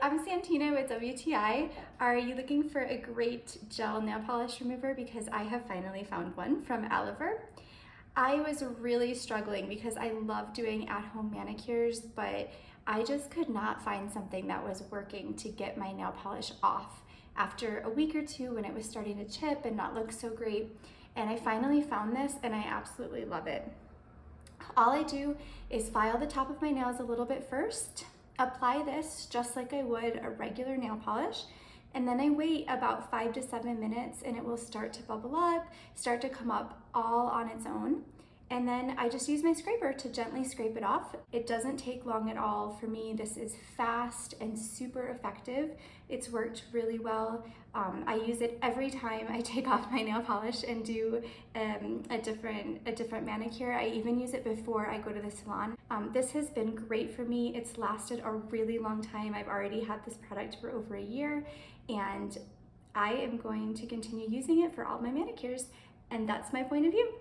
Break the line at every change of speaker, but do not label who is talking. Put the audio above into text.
I'm Santina with WTI. Are you looking for a great gel nail polish remover? Because I have finally found one from Oliver. I was really struggling because I love doing at-home manicures, but I just could not find something that was working to get my nail polish off after a week or two when it was starting to chip and not look so great. And I finally found this and I absolutely love it. All I do is file the top of my nails a little bit first, apply this just like I would a regular nail polish, and then I wait about 5 to 7 minutes and it will start to bubble up, start to come up all on its own. And then I just use my scraper to gently scrape it off. It doesn't take long at all for me. This is fast and super effective. It's worked really well. I use it every time I take off my nail polish and do a different manicure. I even use it before I go to the salon. This has been great for me. It's lasted a really long time. I've already had this product for over a year, and I am going to continue using it for all my manicures, and that's my point of view.